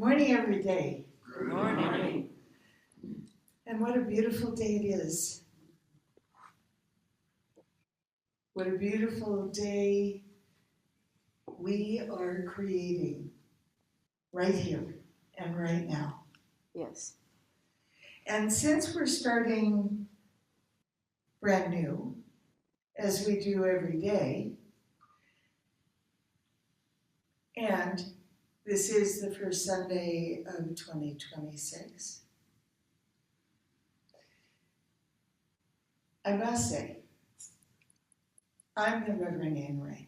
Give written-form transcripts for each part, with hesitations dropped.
morning, every day. Good morning. And what a beautiful day it is. What a beautiful day we are creating right here and right now. Yes. And since we're starting brand new, as we do every day, and this is the first Sunday of 2026, I must say, I'm the Reverend Anne Ray.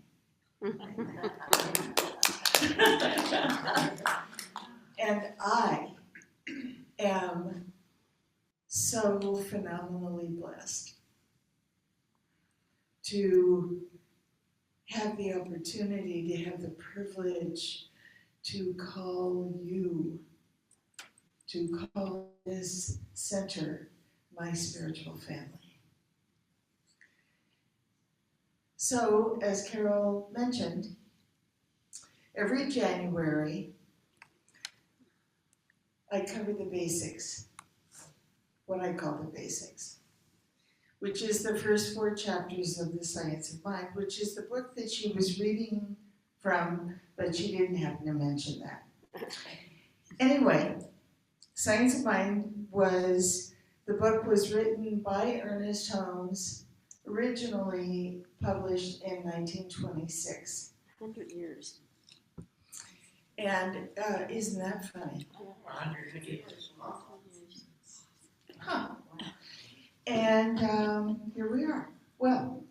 And I am so phenomenally blessed to have the opportunity, to have the privilege to call you, to call this center my spiritual family. So, as Carol mentioned, every January, I cover the basics, what I call the basics, which is the first 4 chapters of The Science of Mind, which is the book that she was reading from, but she didn't happen to mention that. Anyway, Science of Mind the book was written by Ernest Holmes, originally published in 1926. 100 years. And isn't that funny? 100 years. Huh. And here we are. Well,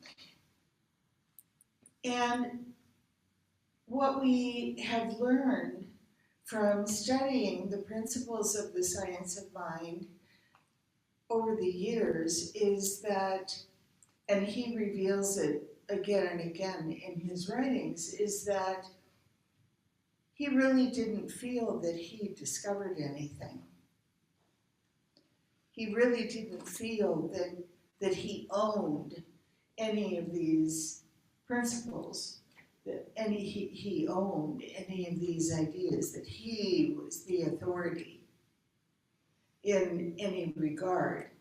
and what we have learned from studying the principles of the science of mind over the years is that, and he reveals it again and again in his writings, is that he really didn't feel that he discovered anything. He really didn't feel that he owned any of these principles, that he owned any of these ideas, that he was the authority in any regard.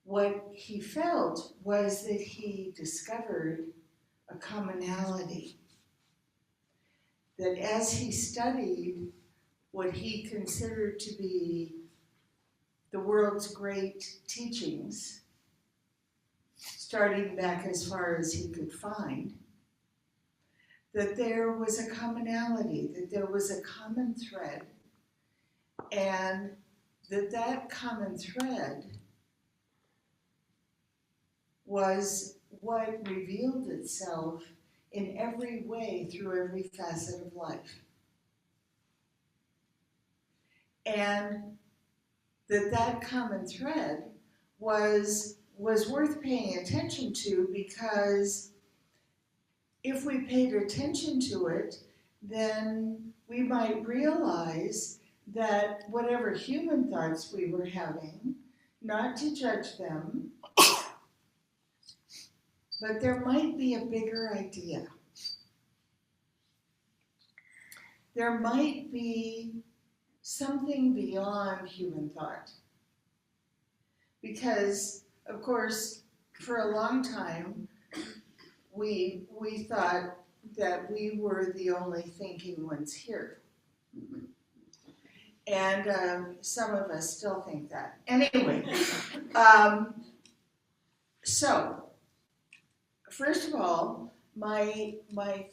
What he felt was that he discovered a commonality, that as he studied what he considered to be the world's great teachings, starting back as far as he could find, that there was a commonality, that there was a common thread, and that common thread was what revealed itself in every way through every facet of life. And that common thread was worth paying attention to, because if we paid attention to it, then we might realize that whatever human thoughts we were having, not to judge them, but there might be a bigger idea. There might be something beyond human thought. Because, of course, for a long time, we thought that we were the only thinking ones here. And some of us still think that. Anyway, so, first of all, my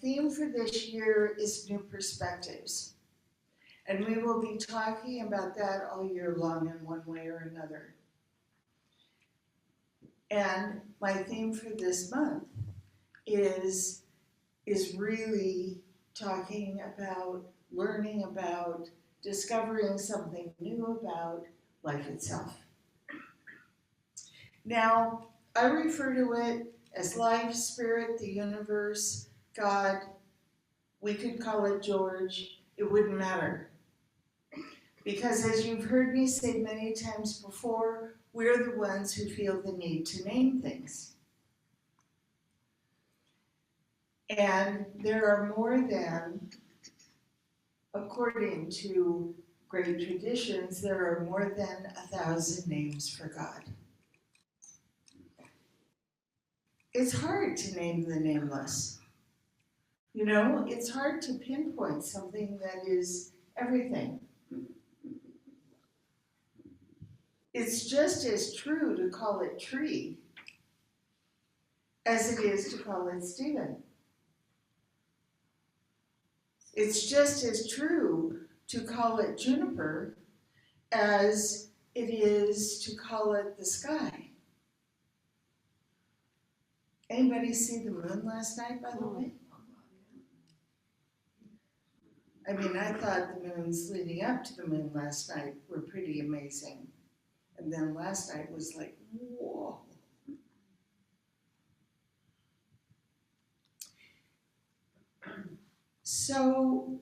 theme for this year is new perspectives. And we will be talking about that all year long in one way or another. And my theme for this month is really talking about, learning about, discovering something new about life itself. Now, I refer to it as life, spirit, the universe, God. We could call it George. It wouldn't matter. Because as you've heard me say many times before, we're the ones who feel the need to name things. And there are more than according to great traditions, there are more than 1,000 names for God. It's hard to name the nameless. You know, it's hard to pinpoint something that is everything. It's just as true to call it tree as it is to call it Stephen. It's just as true to call it juniper as it is to call it the sky. Anybody see the moon last night, by the way? I mean, I thought the moons leading up to the moon last night were pretty amazing. And then last night was like, whoa. So,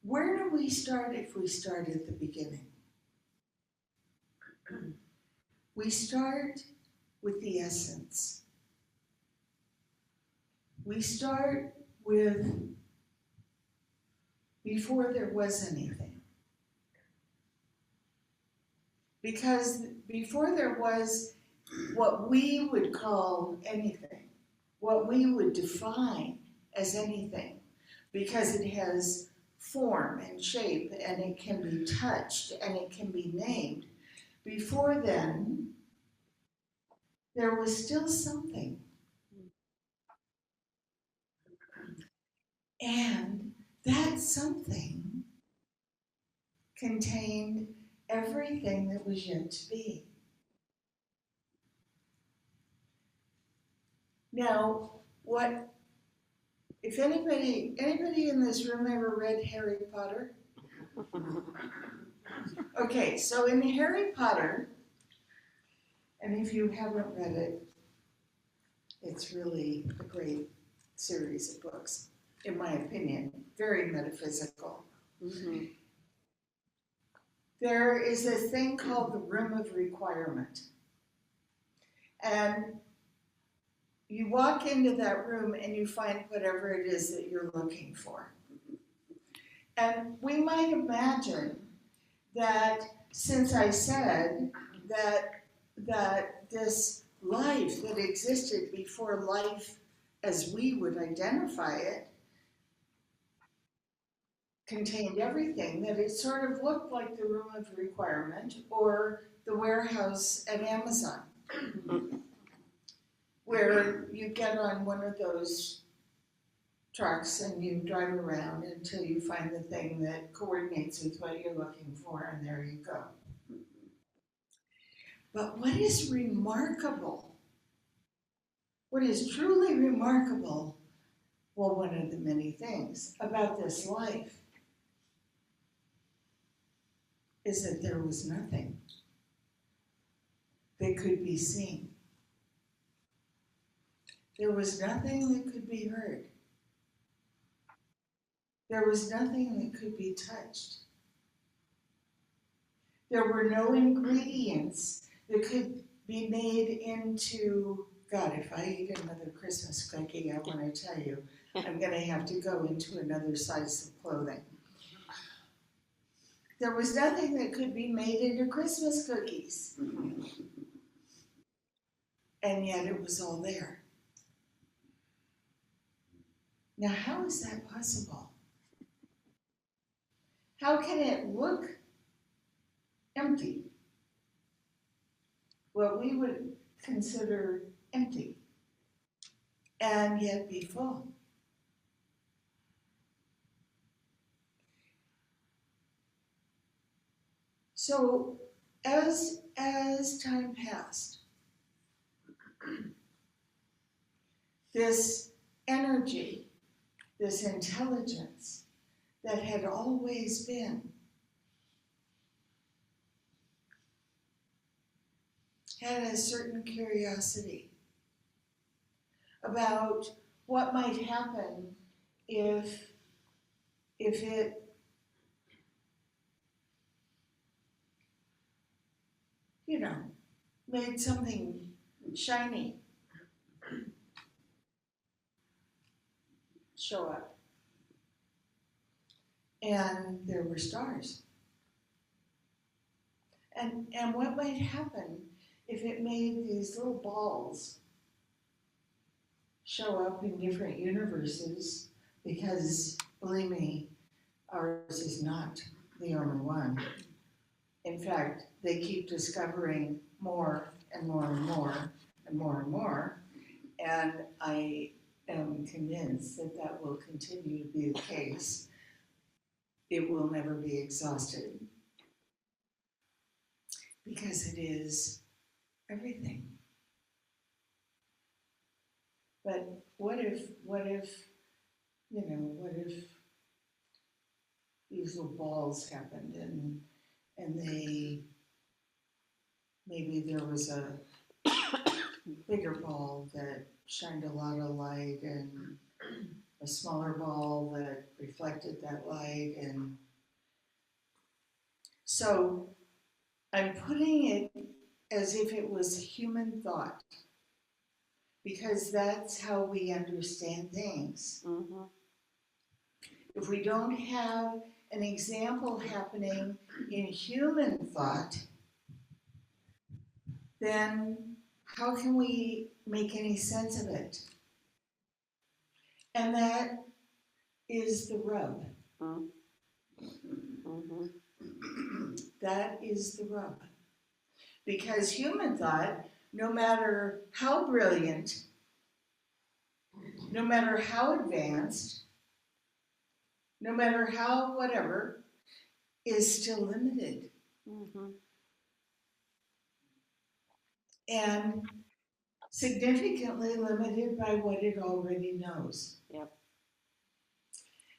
where do we start if we start at the beginning? We start with the essence. We start with before there was anything. Because before there was what we would call anything, what we would define as anything, because it has form and shape and it can be touched and it can be named. Before then, there was still something. And that something contained everything that was yet to be. Now, what, if anybody in this room ever read Harry Potter? Okay, so in Harry Potter, and if you haven't read it, it's really a great series of books, in my opinion, very metaphysical. Mm-hmm. There is a thing called the Room of Requirement. And you walk into that room and you find whatever it is that you're looking for. And we might imagine that since I said that this life that existed before life as we would identify it contained everything, that it sort of looked like the Room of Requirement or the warehouse at Amazon, where you get on one of those trucks and you drive around until you find the thing that coordinates with what you're looking for, and there you go. But what is remarkable, what is truly remarkable, well, one of the many things about this life is that there was nothing that could be seen. There was nothing that could be heard. There was nothing that could be touched. There were no ingredients that could be made into, God, if I eat another Christmas cookie, I want to tell you, I'm going to have to go into another size of clothing. There was nothing that could be made into Christmas cookies. And yet it was all there. Now, how is that possible? How can it look empty? What we would consider empty, and yet be full. So as time passed, this energy, this intelligence that had always been, had a certain curiosity about what might happen if it made something shiny show up. and there were stars. And what might happen if it made these little balls show up in different universes? Because, believe me, ours is not the only one. In fact, they keep discovering more and more and more and more and more. And I am convinced that that will continue to be the case. It will never be exhausted because it is everything. But what if, what if these little balls happened and they, maybe there was a bigger ball that shined a lot of light and a smaller ball that reflected that light. And so I'm putting it as if it was human thought, because that's how we understand things. Mm-hmm. If we don't have an example happening in human thought, then how can we make any sense of it? And that is the rub. Mm-hmm. That is the rub. Because human thought, no matter how brilliant, no matter how advanced, no matter how whatever, is still limited. Mm-hmm. And significantly limited by what it already knows. Yep.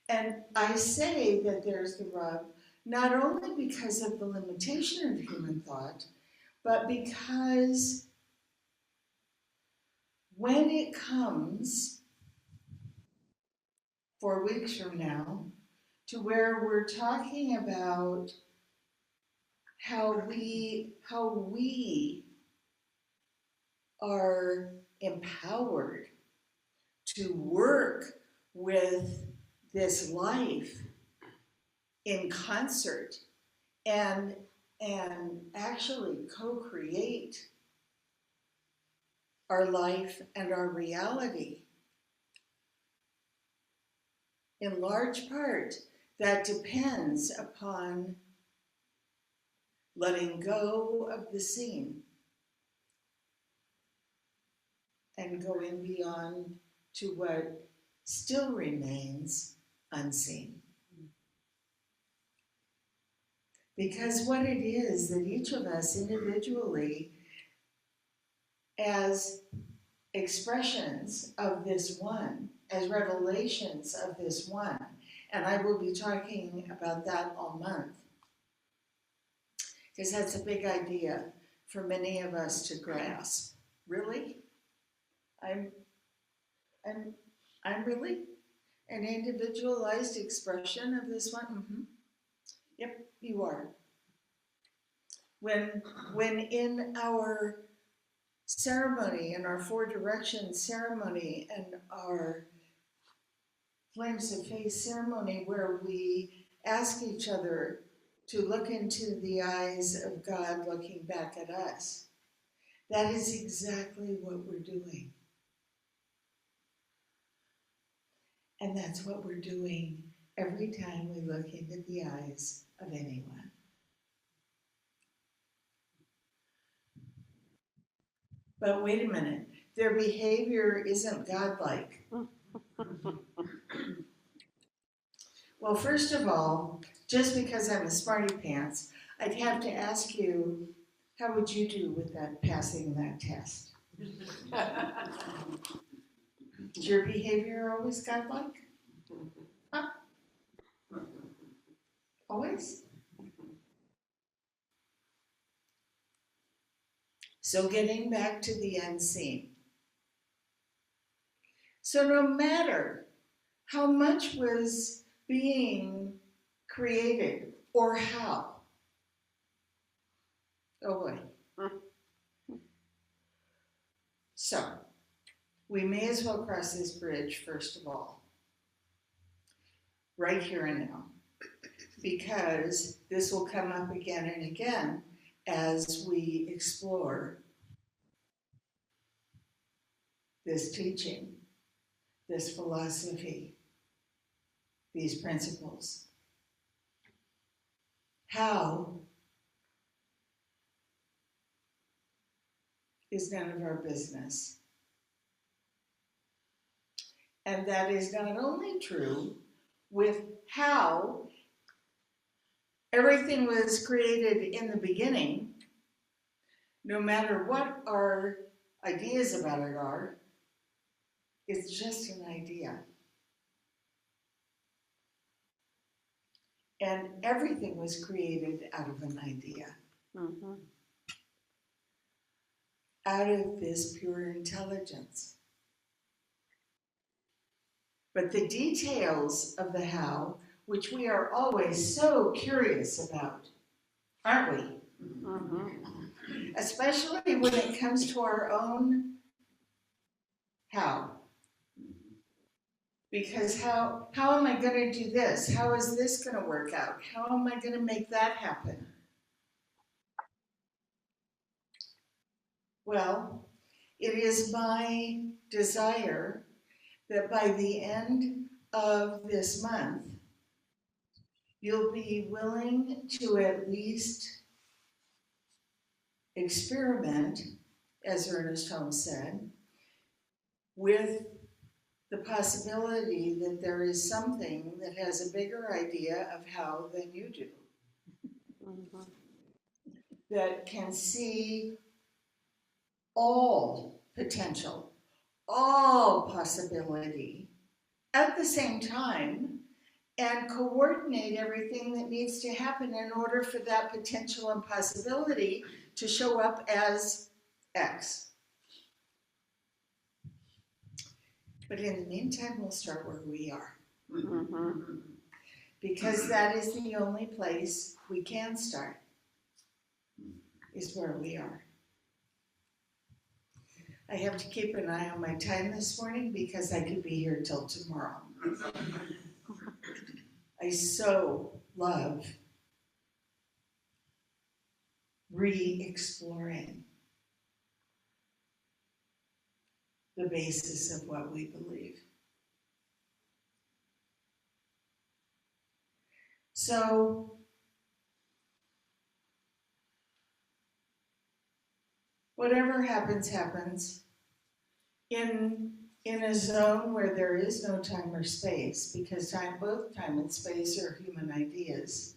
And I say that there's the rub, not only because of the limitation of human thought, but because when it comes 4 weeks from now to where we're talking about how we are empowered to work with this life in concert and actually co-create our life and our reality. In large part, that depends upon letting go of the seen and going beyond to what still remains unseen. Because what it is that each of us individually, as expressions of this one, as revelations of this one, and I will be talking about that all month, because that's a big idea for many of us to grasp. Really? I'm really an individualized expression of this one? Mm-hmm. Yep, you are. When in our ceremony, in our 4 directions ceremony and our Flames of Faith ceremony, where we ask each other to look into the eyes of God looking back at us, that is exactly what we're doing. And that's what we're doing every time we look into the eyes of anyone. But wait a minute, their behavior isn't godlike. Well, first of all, just because I'm a smarty pants, I'd have to ask you, how would you do with that, passing that test? Is your behavior always godlike? Huh? Always? So getting back to the unseen. So no matter how much was being created or how, oh boy. So we may as well cross this bridge first of all, right here and now. because this will come up again and again as we explore this teaching, this philosophy, these principles. How is none of our business. And that is not only true with how everything was created in the beginning, no matter what our ideas about it are, it's just an idea. And everything was created out of an idea, Mm-hmm. out of this pure intelligence. But the details of the how, which we are always so curious about, aren't we? Mm-hmm. Especially when it comes to our own how. Because how am I going to do this? How is this going to work out? How am I going to make that happen? Well, it is my desire that by the end of this month, you'll be willing to at least experiment, as Ernest Holmes said, with the possibility that there is something that has a bigger idea of how than you do, Mm-hmm. that can see all potential, all possibility at the same time, and coordinate everything that needs to happen in order for that potential and possibility to show up as X. But in the meantime, we'll start where we are. Mm-hmm. Because that is the only place we can start, is where we are. I have to keep an eye on my time this morning because I could be here till tomorrow. I so love re-exploring the basis of what we believe. So, whatever happens, happens in a zone where there is no time or space, because both time and space are human ideas.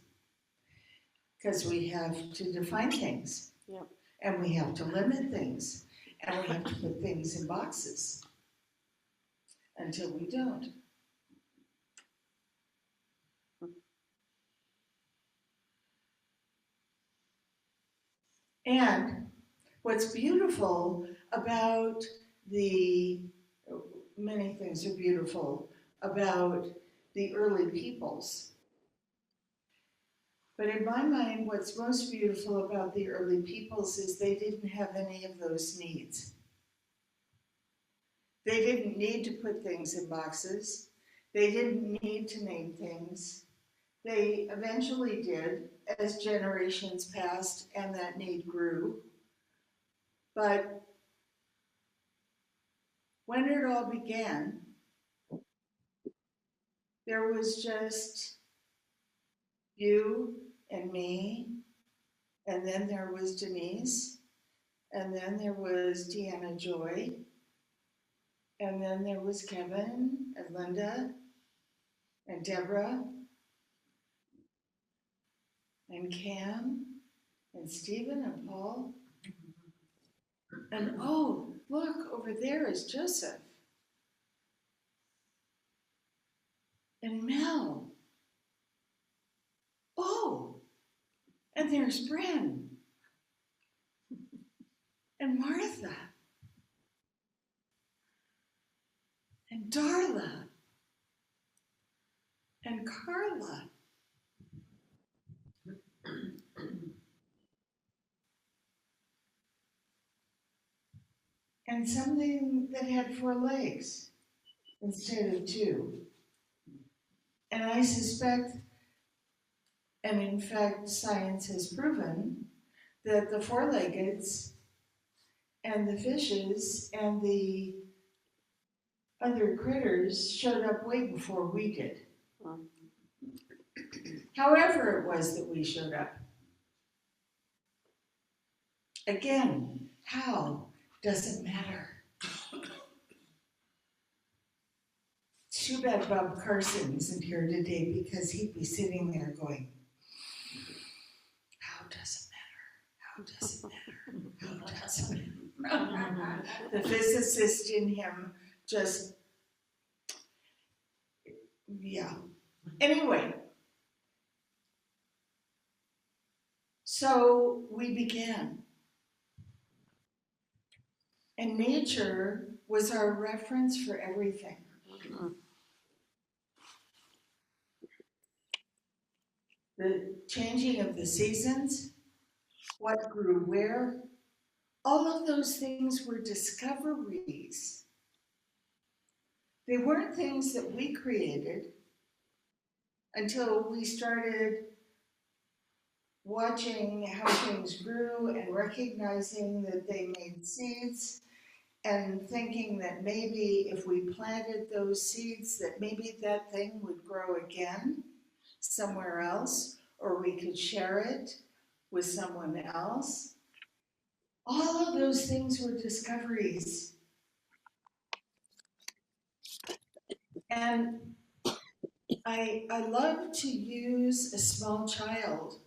Because we have to define things, Yep. and we have to limit things, and we have to put things in boxes until we don't. And what's beautiful about many things are beautiful about the early peoples. But in my mind, what's most beautiful about the early peoples is they didn't have any of those needs. They didn't need to put things in boxes. They didn't need to name things. They eventually did as generations passed and that need grew. But when it all began, there was just you and me, and then there was Denise, and then there was Deanna Joy, and then there was Kevin and Linda and Deborah and Cam and Stephen and Paul. And oh, look, over there is Joseph and Mel. Oh, and there's Bren and Martha and Darla and Carla. And something that had 4 legs instead of 2. And I suspect And in fact, science has proven that the four-leggeds and the fishes and the other critters showed up way before we did. However it was that we showed up. Again, how doesn't matter. Too bad Bob Carson isn't here today because he'd be sitting there going, how does it matter? How does it matter? How does it matter? The physicist in him just, yeah. Anyway, so we began. And nature was our reference for everything. The changing of the seasons, what grew where, all of those things were discoveries. They weren't things that we created until we started watching how things grew and recognizing that they made seeds and thinking that maybe if we planted those seeds that maybe that thing would grow again somewhere else, or we could share it with someone else. All of those things were discoveries. And I love to use a small child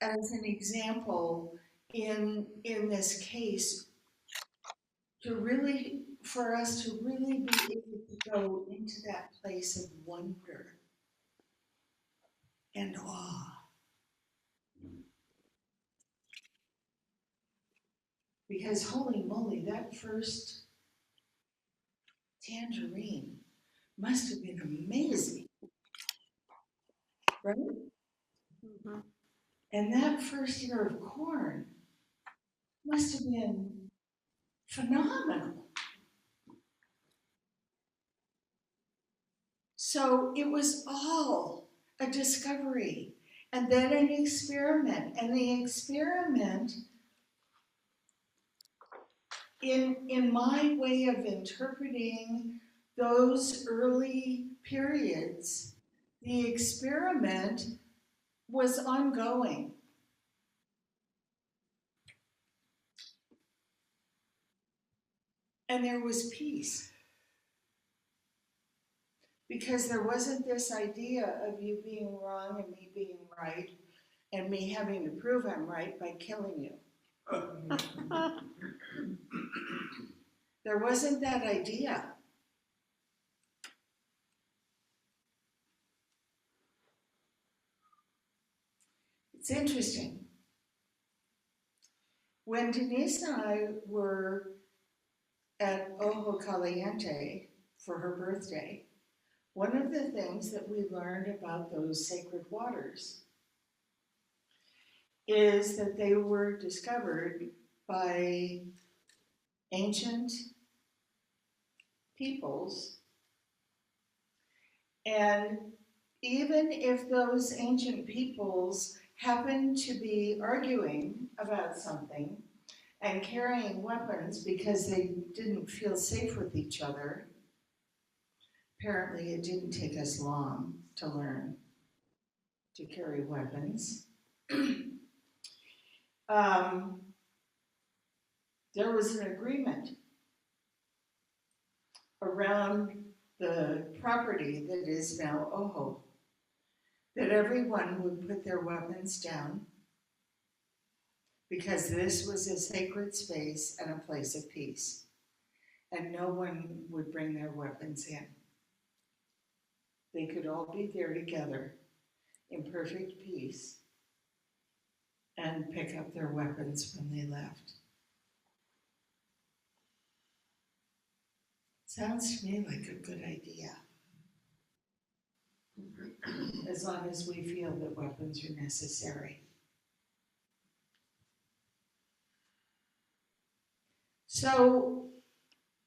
as an example in this case for us to really be able to go into that place of wonder and awe. Because holy moly, that first tangerine must have been amazing, right? Mm-hmm. And that first ear of corn must have been phenomenal. So it was all a discovery and then an experiment. And the experiment, in my way of interpreting those early periods, the experiment was ongoing. And there was peace. Because there wasn't this idea of you being wrong and me being right and me having to prove I'm right by killing you. There wasn't that idea. It's interesting. When Denise and I were at Ojo Caliente for her birthday, one of the things that we learned about those sacred waters is that they were discovered by ancient peoples. And even if those ancient peoples happened to be arguing about something and carrying weapons because they didn't feel safe with each other, apparently it didn't take us long to learn to carry weapons. There was an agreement around the property that is now Ojo that everyone would put their weapons down because this was a sacred space and a place of peace, and no one would bring their weapons in. They could all be there together in perfect peace and pick up their weapons when they left. Sounds to me like a good idea. As long as we feel that weapons are necessary. So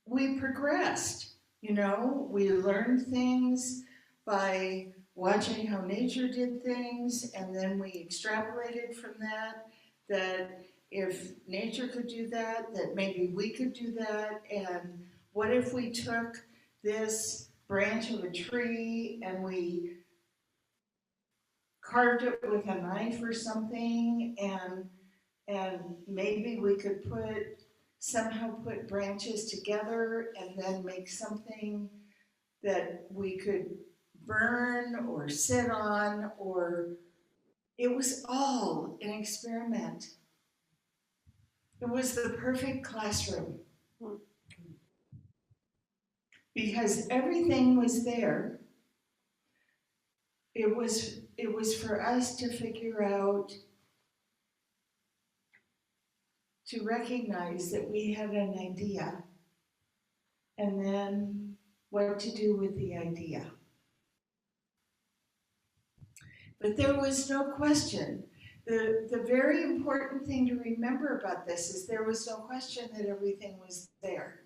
we progressed, we learned things by watching how nature did things, and then we extrapolated from that if nature could do that, that maybe we could do that, and what if we took this branch of a tree and we carved it with a knife or something, and maybe we could somehow put branches together and then make something that we could burn or sit on, or it was all an experiment. It was the perfect classroom because everything was there. It was for us to figure out, to recognize that we had an idea, and then what to do with the idea. But there was no question. The very important thing to remember about this is there was no question that everything was there.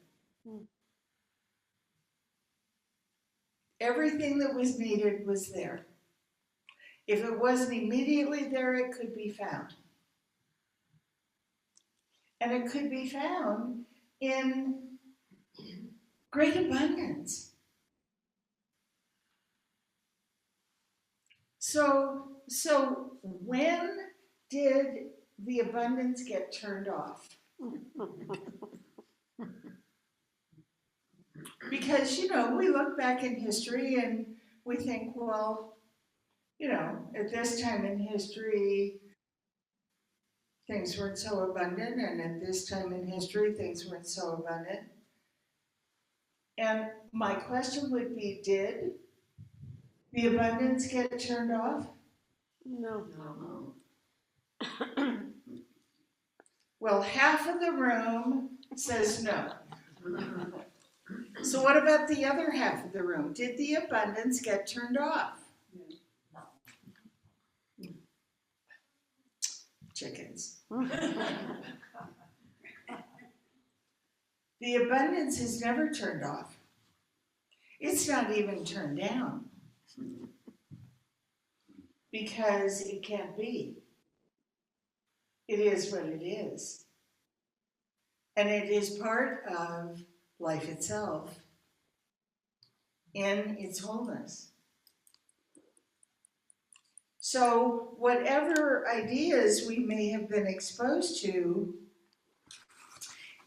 Everything that was needed was there. If it wasn't immediately there, it could be found. And it could be found in great abundance. So when did the abundance get turned off? Because, we look back in history and we think, well, at this time in history, things weren't so abundant, and at this time in history, things weren't so abundant. And my question would be, did the abundance get turned off? No. Well, half of the room says no. So what about the other half of the room? Did the abundance get turned off? Chickens. The abundance is never turned off. It's not even turned down. Because it can't be. It is what it is. And it is part of life itself in its wholeness. So whatever ideas we may have been exposed to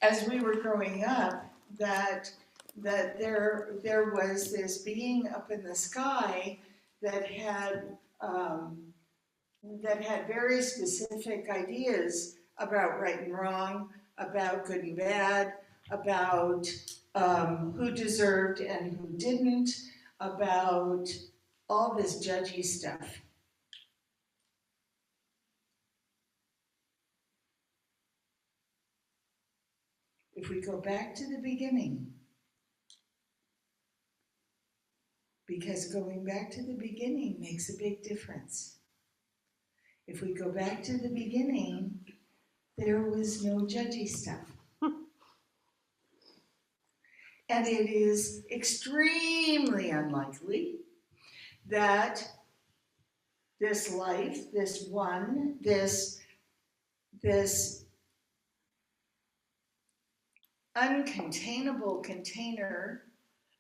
as we were growing up, that there was this being up in the sky that had very specific ideas about right and wrong, about good and bad, about who deserved and who didn't, about all this judgy stuff. If we go back to the beginning, because going back to the beginning makes a big difference. If we go back to the beginning, there was no judgy stuff. And it is extremely unlikely that this life, this uncontainable container,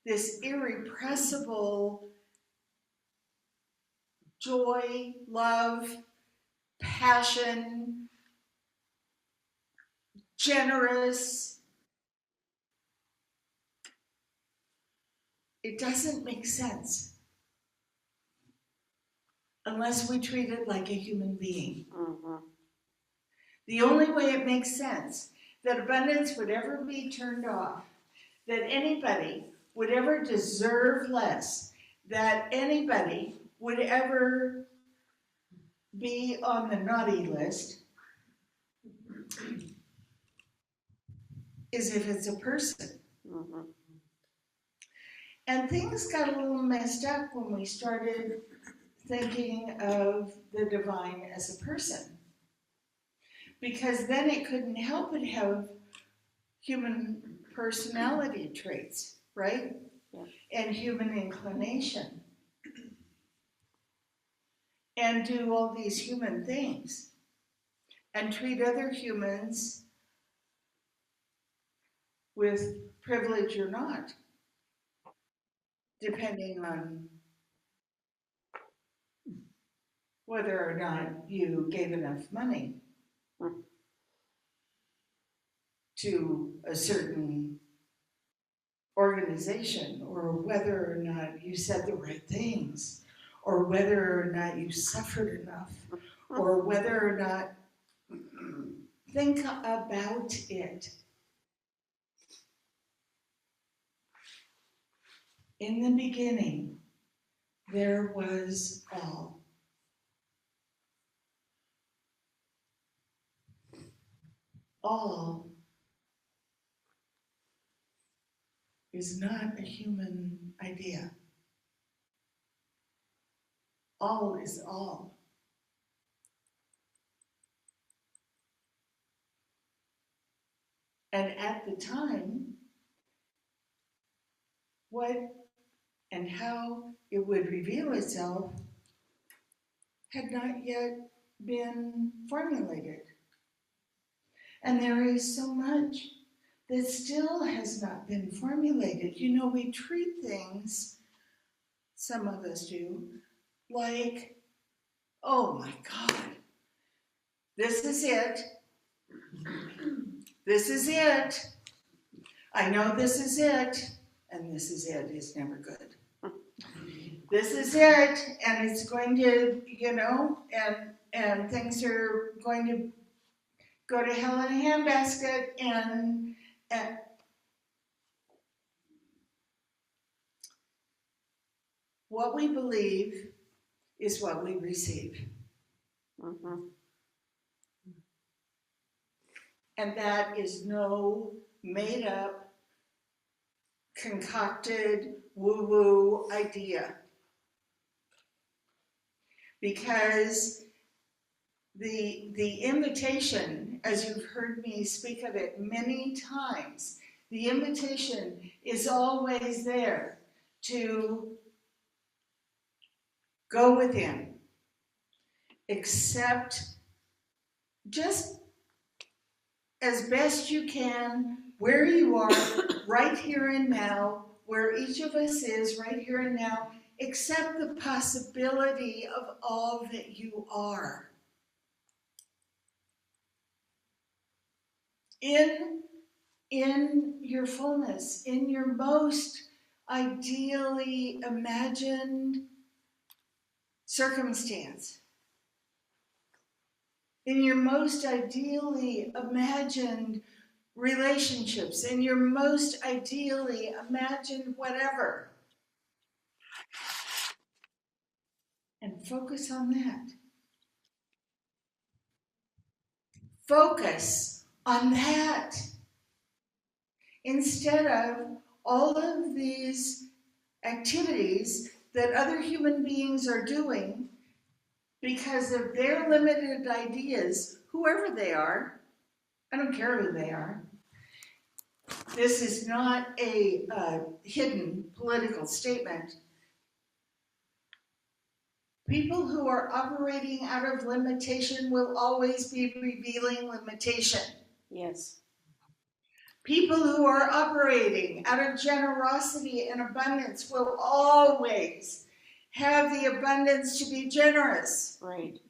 this irrepressible joy, love, passion, generous. It doesn't make sense unless we treat it like a human being. Mm-hmm. The only way it makes sense that abundance would ever be turned off, that anybody would ever deserve less, that anybody would ever be on the naughty list, is if it's a person. Mm-hmm. And things got a little messed up when we started thinking of the divine as a person. Because then it couldn't help but have human personality traits, right? Yeah. And human inclination. and do all these human things and treat other humans with privilege or not, depending on whether or not you gave enough money to a certain organization, or whether or not you said the right things, or whether or not you suffered enough, or whether or not. Think about it. In the beginning, there was all. All is not a human idea. All is all. And at the time, what and how it would reveal itself had not yet been formulated. And there is so much that still has not been formulated. You know, we treat things, some of us do, like, oh my God, this is it. This is it. I know this is it. And this is it is never good. This is it, and it's going to, you know, and things are going to go to hell in a handbasket, and what we believe is what we receive. And that is no made up, concocted, woo-woo idea. Because the invitation, as you've heard me speak of it many times, the invitation is always there to go within, accept just as best you can where you are right here and now, where each of us is right here and now. Accept the possibility of all that you are. In your fullness, in your most ideally imagined circumstance, in your most ideally imagined relationships, in your most ideally imagined whatever. And focus on that. Focus on that. Instead of all of these activities that other human beings are doing because of their limited ideas, whoever they are, I don't care who they are. This is not a hidden political statement. People who are operating out of limitation will always be revealing limitation. Yes. People who are operating out of generosity and abundance will always have the abundance to be generous. Right.